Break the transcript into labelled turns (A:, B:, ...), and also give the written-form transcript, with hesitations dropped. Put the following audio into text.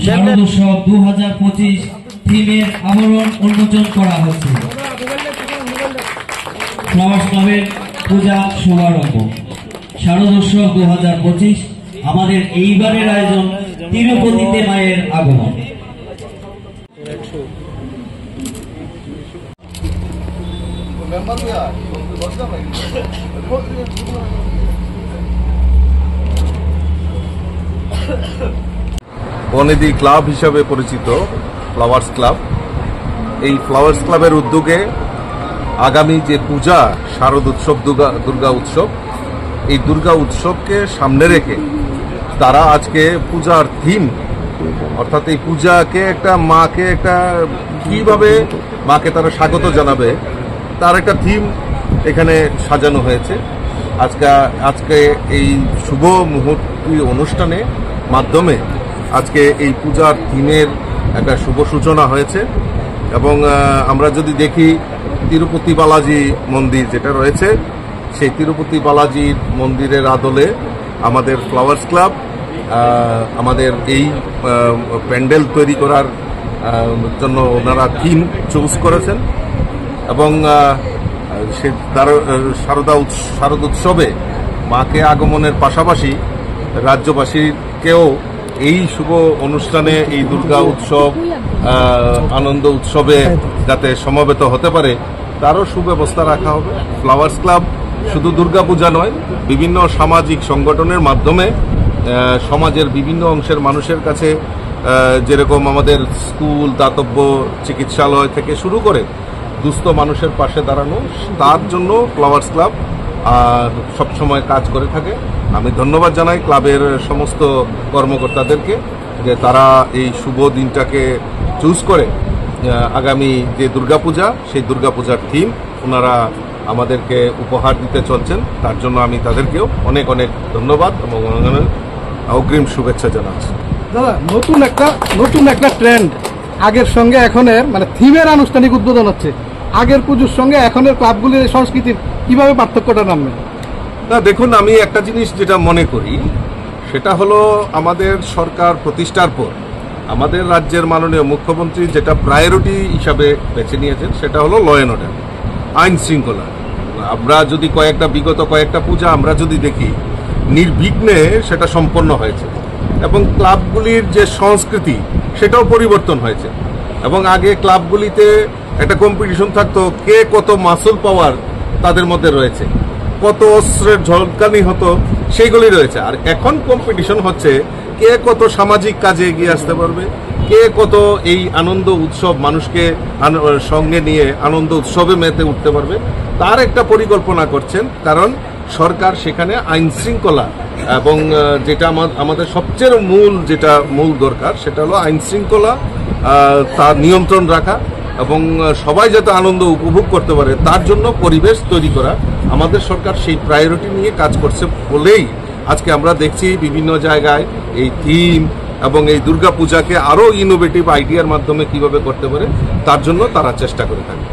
A: শারদোৎসব 2025 থিমের আবরণ উন্মোচন করা হচ্ছে। ফ্লাওয়ার্স ক্লাবের পূজা শুভারম্ভ। শারদোৎসব 2025 আমাদের এইবারের আয়োজন তিরুপতিতে মায়ের আগমন।
B: বনেদি ক্লাব হিসাবে পরিচিত ফ্লাওয়ার্স ক্লাব, এই ফ্লাওয়ার্স ক্লাবের উদ্যোগে আগামী যে পূজা শারদ উৎসব, দুর্গা উৎসব, এই দুর্গা উৎসবকে সামনে রেখে তারা আজকে পূজার থিম, অর্থাৎ এই পূজাকে একটা মাকে একটা কিভাবে মাকে তারা স্বাগত জানাবে তার একটা থিম এখানে সাজানো হয়েছে। আজকে এই শুভ মুহূর্তী অনুষ্ঠানে মাধ্যমে আজকে এই পূজার থিমের একটা শুভ সূচনা হয়েছে। এবং আমরা যদি দেখি তিরুপতি বালাজি মন্দির যেটা রয়েছে, সেই তিরুপতি বালাজির মন্দিরের আদলে আমাদের ফ্লাওয়ার্স ক্লাব আমাদের এই প্যান্ডেল তৈরি করার জন্য ওনারা থিম চুজ করেছেন। এবং সে শারদ উৎসবে মাকে আগমনের পাশাপাশি রাজ্যবাসীকেও এই শুভ অনুষ্ঠানে, এই দুর্গা উৎসব আনন্দ উৎসবে যাতে সমবেত হতে পারে তারও সুব্যবস্থা রাখা হবে। ফ্লাওয়ার্স ক্লাব শুধু দুর্গাপূজা নয়, বিভিন্ন সামাজিক সংগঠনের মাধ্যমে সমাজের বিভিন্ন অংশের মানুষের কাছে, যেরকম আমাদের স্কুল, দাতব্য, চিকিৎসালয় থেকে শুরু করে দুস্থ মানুষের পাশে দাঁড়ানো, তার জন্য ফ্লাওয়ার্স ক্লাব সবসময় কাজ করে থাকে। আমি ধন্যবাদ জানাই ক্লাবের সমস্ত কর্মকর্তাদেরকে যে তারা এই শুভ দিনটাকে চুজ করে আগামী যে দুর্গাপূজা, সেই দুর্গাপূজার থিম ওনারা আমাদেরকে উপহার দিতে চলছেন। তার জন্য আমি তাদেরকেও অনেক অনেক ধন্যবাদ এবং অগ্রিম শুভেচ্ছা জানাচ্ছি।
C: দাদা, নতুন একটা ট্রেন্ড, আগের সঙ্গে এখনের মানে থিমের আনুষ্ঠানিক উদ্বোধন হচ্ছে। আগের পুজোর সঙ্গে এখনের ক্লাবগুলির সংস্কৃতির কিভাবে পার্থক্যটা নামবে?
B: না, দেখুন, আমি একটা জিনিস যেটা মনে করি সেটা হলো আমাদের সরকার প্রতিষ্ঠার পর আমাদের রাজ্যের মাননীয় মুখ্যমন্ত্রী যেটা প্রায়োরিটি হিসাবে বেছে নিয়েছেন সেটা হলো ল অ্যান্ড অর্ডার, আইন শৃঙ্খলা। আমরা যদি বিগত কয়েকটা পূজা আমরা যদি দেখি, নির্বিঘ্নে সেটা সম্পন্ন হয়েছে এবং ক্লাবগুলির যে সংস্কৃতি সেটাও পরিবর্তন হয়েছে। এবং আগে ক্লাবগুলিতে একটা কম্পিটিশন থাকতো, কে কত মাসুল পাওয়ার তাদের মধ্যে রয়েছে, কত অস্ত্রের ঝলকানি হতো, সেইগুলি রয়েছে। আর এখন কম্পিটিশন হচ্ছে কে কত সামাজিক কাজে এগিয়ে আসতে পারবে, কে কত এই আনন্দ উৎসব মানুষকে সঙ্গে নিয়ে আনন্দ উৎসবে মেতে উঠতে পারবে, তার একটা পরিকল্পনা করছেন। কারণ সরকার সেখানে আইন শৃঙ্খলা এবং যেটা আমাদের সবচেয়ে মূল দরকার সেটা হলো আইন শৃঙ্খলা, তার নিয়ন্ত্রণ রাখা এবং সবাই যাতে আনন্দ উপভোগ করতে পারে তার জন্য পরিবেশ তৈরি করা। আমাদের সরকার সেই প্রায়োরিটি নিয়ে কাজ করছে বলেই আজকে আমরা দেখছি বিভিন্ন জায়গায় এই থিম এবং এই দুর্গা পূজাকে আরও ইনোভেটিভ আইডিয়ার মাধ্যমে কিভাবে করতে পারে তার জন্য তারা চেষ্টা করে থাকে।